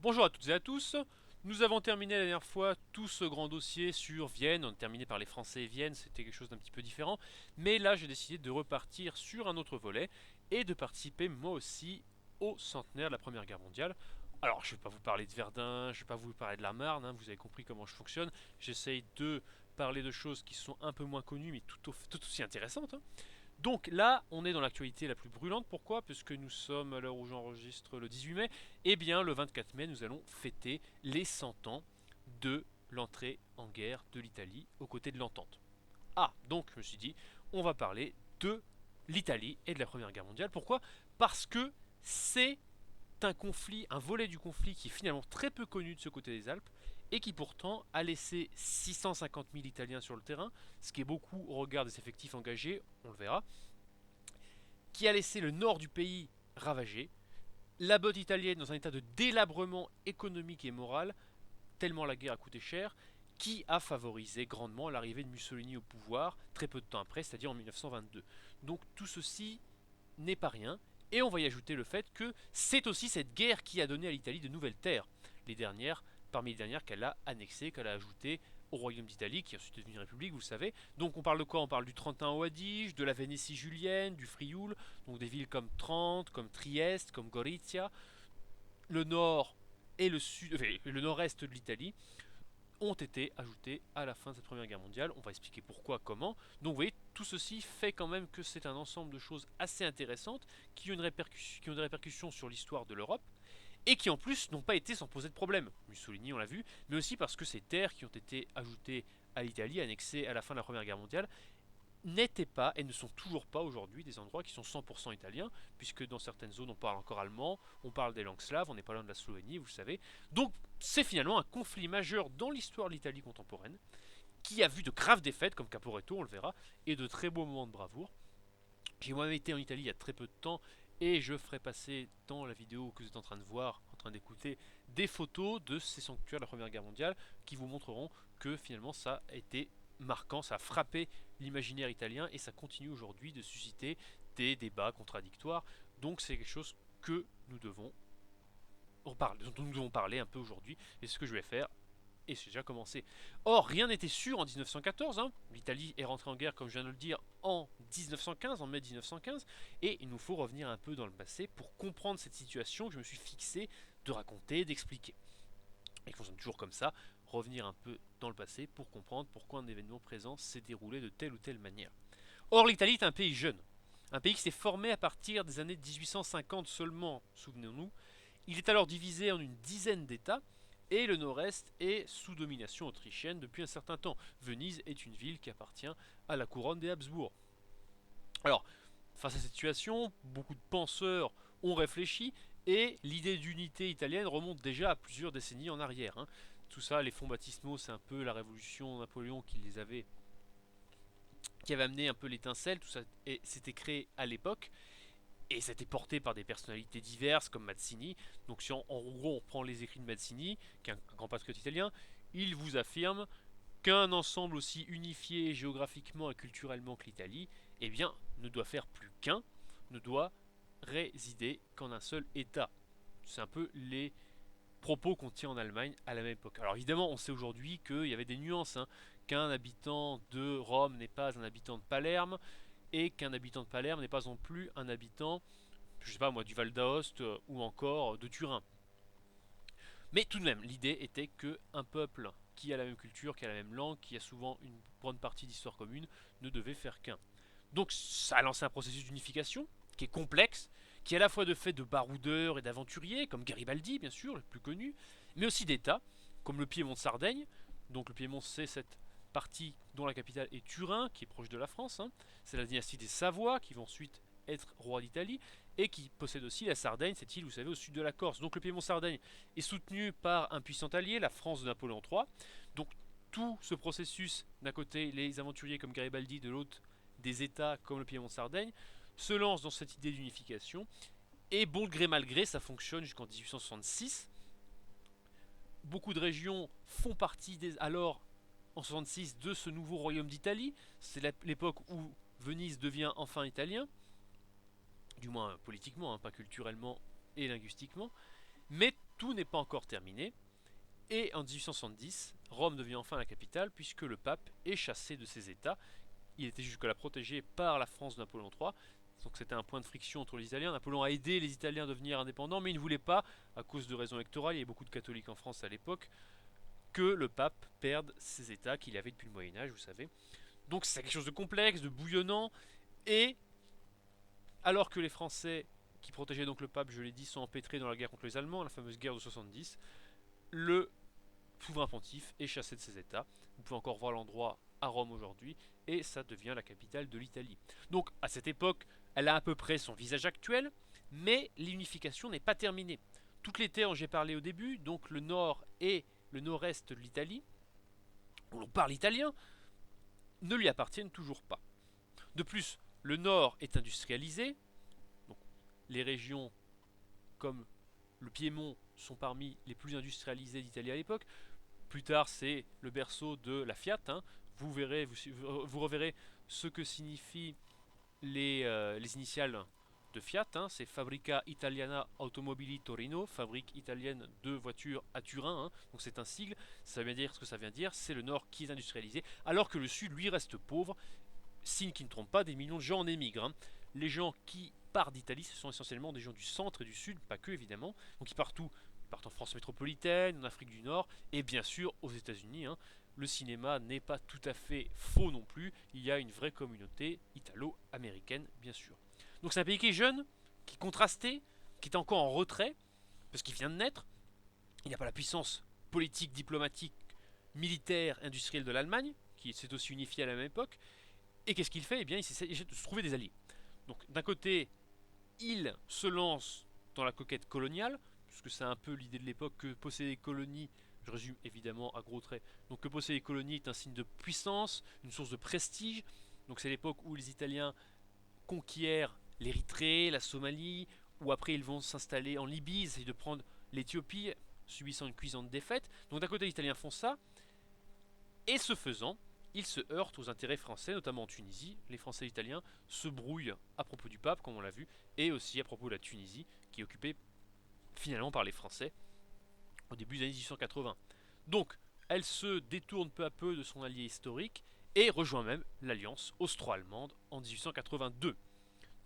Bonjour à toutes et à tous. Nous avons terminé la dernière fois tout ce grand dossier sur Vienne. On a terminé par les Français et Vienne, c'était quelque chose d'un petit peu différent. Mais là, j'ai décidé de repartir sur un autre volet et de participer moi aussi au centenaire de la Première Guerre mondiale. Alors, je ne vais pas vous parler de Verdun, je ne vais pas vous parler de la Marne, hein, vous avez compris comment je fonctionne. J'essaye de parler de choses qui sont un peu moins connues mais tout aussi intéressantes, hein. Donc là, on est dans l'actualité la plus brûlante. Pourquoi? Puisque nous sommes à l'heure où j'enregistre le 18 mai. Eh bien, le 24 mai, nous allons fêter les 100 ans de l'entrée en guerre de l'Italie aux côtés de l'Entente. Ah, donc je me suis dit, on va parler de l'Italie et de la Première Guerre mondiale. Pourquoi? Parce que c'est un conflit, un volet du conflit qui est finalement très peu connu de ce côté des Alpes et qui pourtant a laissé 650 000 Italiens sur le terrain, ce qui est beaucoup au regard des effectifs engagés, on le verra, qui a laissé le nord du pays ravagé, la botte italienne dans un état de délabrement économique et moral, tellement la guerre a coûté cher, qui a favorisé grandement l'arrivée de Mussolini au pouvoir très peu de temps après, c'est-à-dire en 1922. Donc tout ceci n'est pas rien, et on va y ajouter le fait que c'est aussi cette guerre qui a donné à l'Italie de nouvelles terres, les dernières, parmi les dernières qu'elle a annexées, qu'elle a ajoutées au royaume d'Italie, qui est ensuite devenu une république, vous le savez. Donc on parle de quoi? On parle du Trentin au Adige, de la Vénétie julienne, du Frioul, donc des villes comme Trente, comme Trieste, comme Gorizia. Le nord et le sud, enfin, le nord-est de l'Italie ont été ajoutés à la fin de cette première guerre mondiale. On va expliquer pourquoi, comment. Donc vous voyez, tout ceci fait quand même que c'est un ensemble de choses assez intéressantes qui ont des répercussions sur l'histoire de l'Europe et qui en plus n'ont pas été sans poser de problème. Mussolini, on l'a vu, mais aussi parce que ces terres qui ont été ajoutées à l'Italie, annexées à la fin de la Première Guerre mondiale, n'étaient pas et ne sont toujours pas aujourd'hui des endroits qui sont 100% italiens, puisque dans certaines zones on parle encore allemand, on parle des langues slaves, on n'est pas loin de la Slovénie, vous le savez. Donc c'est finalement un conflit majeur dans l'histoire de l'Italie contemporaine, qui a vu de graves défaites comme Caporetto, on le verra, et de très beaux moments de bravoure. J'ai moi-même été en Italie il y a très peu de temps, et je ferai passer dans la vidéo que vous êtes en train de voir, en train d'écouter, des photos de ces sanctuaires de la Première Guerre mondiale qui vous montreront que finalement ça a été marquant, ça a frappé l'imaginaire italien et ça continue aujourd'hui de susciter des débats contradictoires. Donc c'est quelque chose que nous devons dont nous devons parler un peu aujourd'hui, et c'est ce que je vais faire et c'est déjà commencé. Or, rien n'était sûr en 1914. Hein. L'Italie est rentrée en guerre, comme je viens de le dire, en 1915, en mai 1915, et il nous faut revenir un peu dans le passé pour comprendre cette situation que je me suis fixé de raconter, d'expliquer. Et il fonctionne toujours comme ça, revenir un peu dans le passé pour comprendre pourquoi un événement présent s'est déroulé de telle ou telle manière. Or, l'Italie est un pays jeune, un pays qui s'est formé à partir des années 1850 seulement, souvenons-nous. Il est alors divisé en une dizaine d'États, et le nord-est est sous domination autrichienne depuis un certain temps. Venise est une ville qui appartient à la couronne des Habsbourg. Alors, face à cette situation, beaucoup de penseurs ont réfléchi et l'idée d'unité italienne remonte déjà à plusieurs décennies en arrière. Hein. Tout ça, les fonds baptismaux, c'est un peu la révolution de Napoléon qui avait amené un peu l'étincelle. Tout ça s'était créé à l'époque et ça a été porté par des personnalités diverses comme Mazzini. Donc si en gros on prend les écrits de Mazzini, qui est un grand patriote italien, il vous affirme qu'un ensemble aussi unifié géographiquement et culturellement que l'Italie, eh bien, ne doit faire plus qu'un, ne doit résider qu'en un seul État. C'est un peu les propos qu'on tient en Allemagne à la même époque. Alors évidemment, on sait aujourd'hui qu'il y avait des nuances, hein, qu'un habitant de Rome n'est pas un habitant de Palerme, et qu'un habitant de Palerme n'est pas non plus un habitant, je sais pas moi, du Val d'Aoste ou encore de Turin. Mais tout de même, l'idée était qu'un peuple qui a la même culture, qui a la même langue, qui a souvent une bonne partie d'histoire commune, ne devait faire qu'un. Donc ça a lancé un processus d'unification qui est complexe, qui est à la fois de fait de baroudeurs et d'aventuriers, comme Garibaldi bien sûr, le plus connu, mais aussi d'États, comme le Piémont de Sardaigne. Donc le Piémont c'est cette partie dont la capitale est Turin, qui est proche de la France. Hein. C'est la dynastie des Savoie qui vont ensuite être roi d'Italie et qui possède aussi la Sardaigne, cette île, vous savez, au sud de la Corse. Donc le Piémont-Sardaigne est soutenu par un puissant allié, la France de Napoléon III. Donc tout ce processus, d'un côté les aventuriers comme Garibaldi, de l'autre des États comme le Piémont-Sardaigne, se lance dans cette idée d'unification. Et bon gré mal gré, ça fonctionne jusqu'en 1866. Beaucoup de régions font partie alors en 66 de ce nouveau royaume d'Italie. C'est l'époque où Venise devient enfin italien, du moins politiquement, hein, pas culturellement et linguistiquement. Mais tout n'est pas encore terminé. Et en 1870, Rome devient enfin la capitale puisque le pape est chassé de ses États. Il était jusque-là protégé par la France de Napoléon III. Donc c'était un point de friction entre les Italiens. Napoléon a aidé les Italiens à devenir indépendants, mais il ne voulait pas, à cause de raisons électorales, il y avait beaucoup de catholiques en France à l'époque, que le pape perde ses États qu'il avait depuis le Moyen-Âge, vous savez. Donc c'est quelque chose de complexe, de bouillonnant, et alors que les Français, qui protégeaient donc le pape, je l'ai dit, sont empêtrés dans la guerre contre les Allemands, la fameuse guerre de 70, le souverain pontife est chassé de ses États. Vous pouvez encore voir l'endroit à Rome aujourd'hui, et ça devient la capitale de l'Italie. Donc à cette époque, elle a à peu près son visage actuel, mais l'unification n'est pas terminée. Toutes les terres dont j'ai parlé au début, donc le nord et le nord-est de l'Italie, où l'on parle italien, ne lui appartiennent toujours pas. De plus, le nord est industrialisé, donc les régions comme le Piémont sont parmi les plus industrialisées d'Italie à l'époque. Plus tard, c'est le berceau de la Fiat. Vous verrez, vous reverrez ce que signifient les initiales de Fiat. C'est Fabbrica Italiana Automobili Torino, fabrique italienne de voitures à Turin. Donc c'est un sigle. Ça veut dire ce que ça vient dire. C'est le nord qui est industrialisé, alors que le sud, lui, reste pauvre. Signe qui ne trompe pas, des millions de gens en émigrent. Les gens qui partent d'Italie, ce sont essentiellement des gens du centre et du sud, pas que évidemment. Donc ils partent où? Ils partent en France métropolitaine, en Afrique du Nord et bien sûr aux États-Unis. Le cinéma n'est pas tout à fait faux non plus. Il y a une vraie communauté italo-américaine, bien sûr. Donc c'est un pays qui est jeune, qui est contrasté, qui est encore en retrait, parce qu'il vient de naître. Il n'a pas la puissance politique, diplomatique, militaire, industrielle de l'Allemagne, qui s'est aussi unifiée à la même époque. Et qu'est-ce qu'il fait? Eh bien, il essaie de se trouver des alliés. Donc, d'un côté, il se lance dans la conquête coloniale, puisque c'est un peu l'idée de l'époque que posséder des colonies, je résume évidemment à gros traits, donc que posséder des colonies est un signe de puissance, une source de prestige. Donc, c'est l'époque où les Italiens conquièrent l'Érythrée, la Somalie, ou après ils vont s'installer en Libye, ils essayent de prendre l'Éthiopie, subissant une cuisante défaite. Donc, d'un côté, les Italiens font ça, et ce faisant, ils se heurtent aux intérêts français, notamment en Tunisie. Les Français et les Italiens se brouillent à propos du pape, comme on l'a vu, et aussi à propos de la Tunisie, qui est occupée finalement par les Français au début des années 1880. Donc, elle se détourne peu à peu de son allié historique et rejoint même l'alliance austro-allemande en 1882.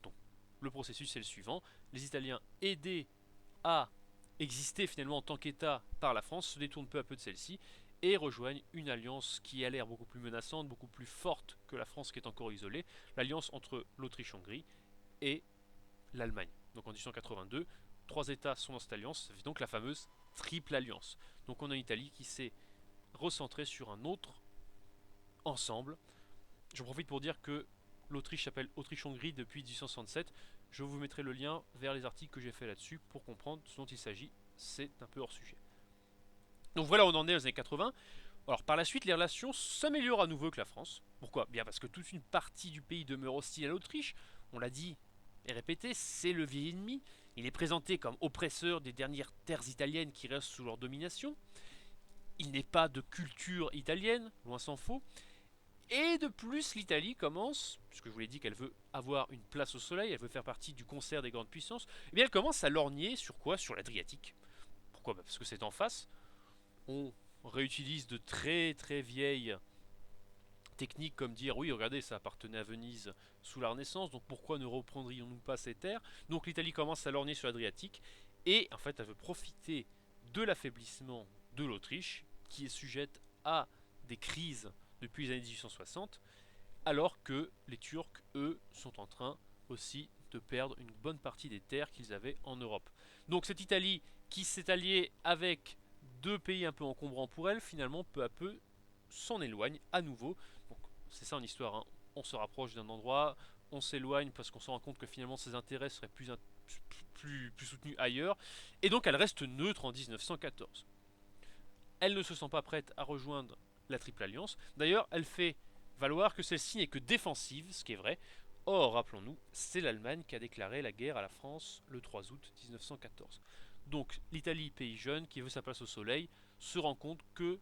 Donc, le processus est le suivant. Les Italiens, aidés à exister finalement en tant qu'État par la France, se détournent peu à peu de celle-ci et rejoignent une alliance qui a l'air beaucoup plus menaçante, beaucoup plus forte que la France qui est encore isolée, l'alliance entre l'Autriche-Hongrie et l'Allemagne. Donc en 1882, trois États sont dans cette alliance, ça fait donc la fameuse triple alliance. Donc on a une Italie qui s'est recentrée sur un autre ensemble. J'en profite pour dire que l'Autriche s'appelle Autriche-Hongrie depuis 1867. Je vous mettrai le lien vers les articles que j'ai fait là-dessus pour comprendre ce dont il s'agit. C'est un peu hors sujet. Donc voilà, on en est aux années 80. Alors par la suite, les relations s'améliorent à nouveau avec la France. Pourquoi? Bien parce que toute une partie du pays demeure hostile à l'Autriche. On l'a dit et répété, c'est le vieil ennemi. Il est présenté comme oppresseur des dernières terres italiennes qui restent sous leur domination. Il n'est pas de culture italienne, loin s'en faut. Et de plus, l'Italie commence, puisque je vous l'ai dit qu'elle veut avoir une place au soleil, elle veut faire partie du concert des grandes puissances, eh bien elle commence à lorgner sur quoi? Sur l'Adriatique. Pourquoi? Parce que c'est en face. On réutilise de très très vieilles techniques comme dire oui regardez ça appartenait à Venise sous la Renaissance donc pourquoi ne reprendrions-nous pas ces terres. Donc l'Italie commence à lorgner sur l'Adriatique et en fait elle veut profiter de l'affaiblissement de l'Autriche qui est sujette à des crises depuis les années 1860 alors que les Turcs eux sont en train aussi de perdre une bonne partie des terres qu'ils avaient en Europe. Donc cette Italie qui s'est alliée avec deux pays un peu encombrants pour elle, finalement, peu à peu, s'en éloigne à nouveau. Donc, c'est ça en histoire. On se rapproche d'un endroit, on s'éloigne parce qu'on se rend compte que finalement ses intérêts seraient plus soutenus ailleurs. Et donc, elle reste neutre en 1914. Elle ne se sent pas prête à rejoindre la Triple Alliance. D'ailleurs, elle fait valoir que celle-ci n'est que défensive, ce qui est vrai. Or, rappelons-nous, c'est l'Allemagne qui a déclaré la guerre à la France le 3 août 1914. Donc l'Italie, pays jeune, qui veut sa place au soleil, se rend compte que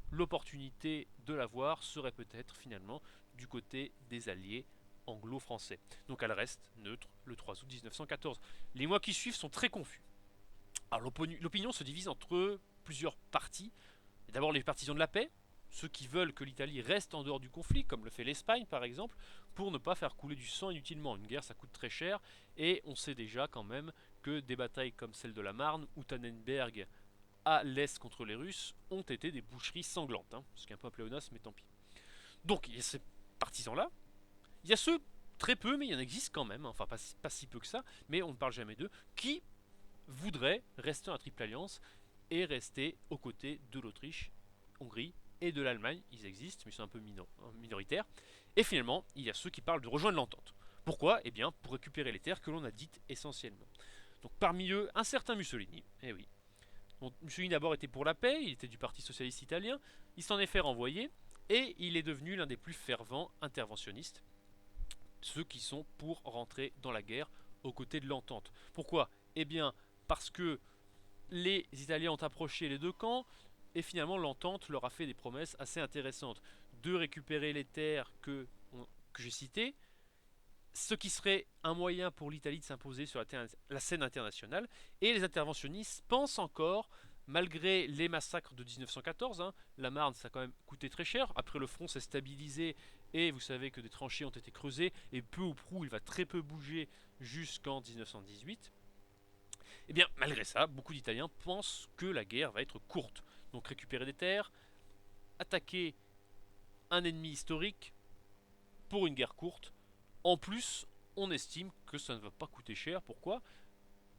l'opportunité de l'avoir serait peut-être finalement du côté des alliés anglo-français. Donc elle reste neutre le 3 août 1914. Les mois qui suivent sont très confus. Alors l'opinion se divise entre plusieurs partis. D'abord les partisans de la paix, ceux qui veulent que l'Italie reste en dehors du conflit, comme le fait l'Espagne par exemple, pour ne pas faire couler du sang inutilement. Une guerre ça coûte très cher, et on sait déjà quand même que des batailles comme celle de la Marne ou Tannenberg à l'est contre les Russes ont été des boucheries sanglantes, hein, ce qui est un peu un pléonasme, mais tant pis. Donc il y a ces partisans-là, il y a ceux, très peu, mais il y en existe quand même, hein, enfin pas si peu que ça, mais on ne parle jamais d'eux, qui voudraient rester en triple alliance et rester aux côtés de l'Autriche, Hongrie et de l'Allemagne. Ils existent, mais ils sont un peu minoritaires. Et finalement, il y a ceux qui parlent de rejoindre l'entente. Pourquoi? Eh bien, pour récupérer les terres que l'on a dites essentiellement. Donc parmi eux, un certain Mussolini. Eh oui. Donc, Mussolini d'abord était pour la paix, il était du Parti socialiste italien, il s'en est fait renvoyer, et il est devenu l'un des plus fervents interventionnistes, ceux qui sont pour rentrer dans la guerre aux côtés de l'entente. Pourquoi? Eh bien, parce que les Italiens ont approché les deux camps, et finalement l'entente leur a fait des promesses assez intéressantes. De récupérer les terres que j'ai citées, ce qui serait un moyen pour l'Italie de s'imposer sur la scène internationale, et les interventionnistes pensent encore, malgré les massacres de 1914, hein, la Marne ça a quand même coûté très cher, après le front s'est stabilisé, et vous savez que des tranchées ont été creusées, et peu ou prou il va très peu bouger jusqu'en 1918, et bien malgré ça, beaucoup d'Italiens pensent que la guerre va être courte. Donc récupérer des terres, attaquer un ennemi historique pour une guerre courte. En plus, on estime que ça ne va pas coûter cher. Pourquoi?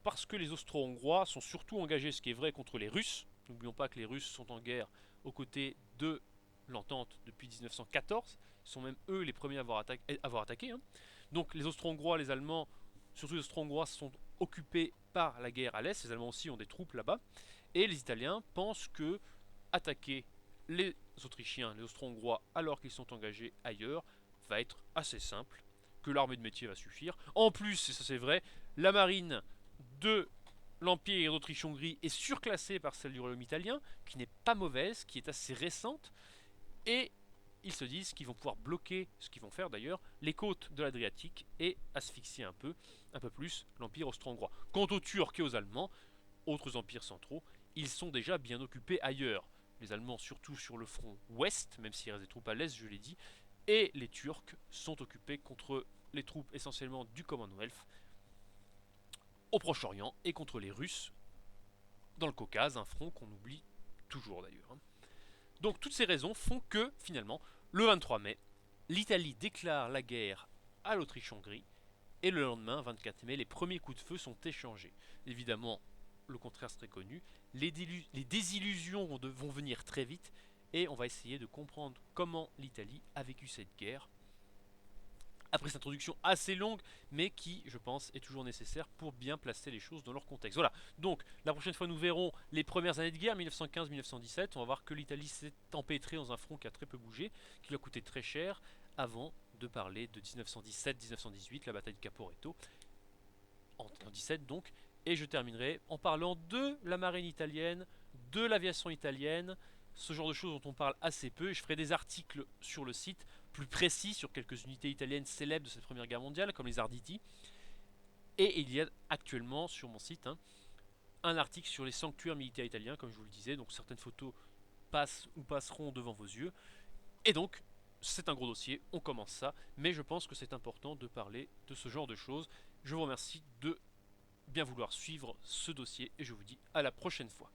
Parce que les Austro-Hongrois sont surtout engagés, ce qui est vrai, contre les Russes. N'oublions pas que les Russes sont en guerre aux côtés de l'entente depuis 1914. Ils sont même eux les premiers à avoir attaqué. Hein. Donc les Austro-Hongrois, les Allemands, surtout les Austro-Hongrois, sont occupés par la guerre à l'Est. Les Allemands aussi ont des troupes là-bas. Et les Italiens pensent que attaquer les Autrichiens, les Austro-Hongrois, alors qu'ils sont engagés ailleurs, va être assez simple, que l'armée de métier va suffire. En plus, et ça c'est vrai, la marine de l'Empire d'Autriche-Hongrie est surclassée par celle du Royaume italien, qui n'est pas mauvaise, qui est assez récente, et ils se disent qu'ils vont pouvoir bloquer, ce qu'ils vont faire d'ailleurs, les côtes de l'Adriatique et asphyxier un peu plus l'Empire austro-hongrois. Quant aux Turcs et aux Allemands, autres empires centraux, ils sont déjà bien occupés ailleurs. Les Allemands surtout sur le front ouest, même s'il reste des troupes à l'est, je l'ai dit, et les Turcs sont occupés contre les troupes essentiellement du Commonwealth au Proche-Orient et contre les Russes dans le Caucase, un front qu'on oublie toujours d'ailleurs. Donc toutes ces raisons font que finalement, le 23 mai, l'Italie déclare la guerre à l'Autriche-Hongrie, et le lendemain, 24 mai, les premiers coups de feu sont échangés. Évidemment, le contraire serait connu, les désillusions vont venir très vite, et on va essayer de comprendre comment l'Italie a vécu cette guerre, après cette introduction assez longue, mais qui, je pense, est toujours nécessaire pour bien placer les choses dans leur contexte. Voilà, donc la prochaine fois nous verrons les premières années de guerre, 1915-1917, on va voir que l'Italie s'est empêtrée dans un front qui a très peu bougé, qui lui a coûté très cher, avant de parler de 1917-1918, la bataille de Caporetto, en 17 donc, et je terminerai en parlant de la marine italienne, de l'aviation italienne, ce genre de choses dont on parle assez peu, et je ferai des articles sur le site plus précis sur quelques unités italiennes célèbres de cette première guerre mondiale, comme les Arditi. Et il y a actuellement sur mon site un article sur les sanctuaires militaires italiens, comme je vous le disais, donc certaines photos passent ou passeront devant vos yeux. Et donc, c'est un gros dossier, on commence ça, mais je pense que c'est important de parler de ce genre de choses. Je vous remercie de bien vouloir suivre ce dossier et je vous dis à la prochaine fois.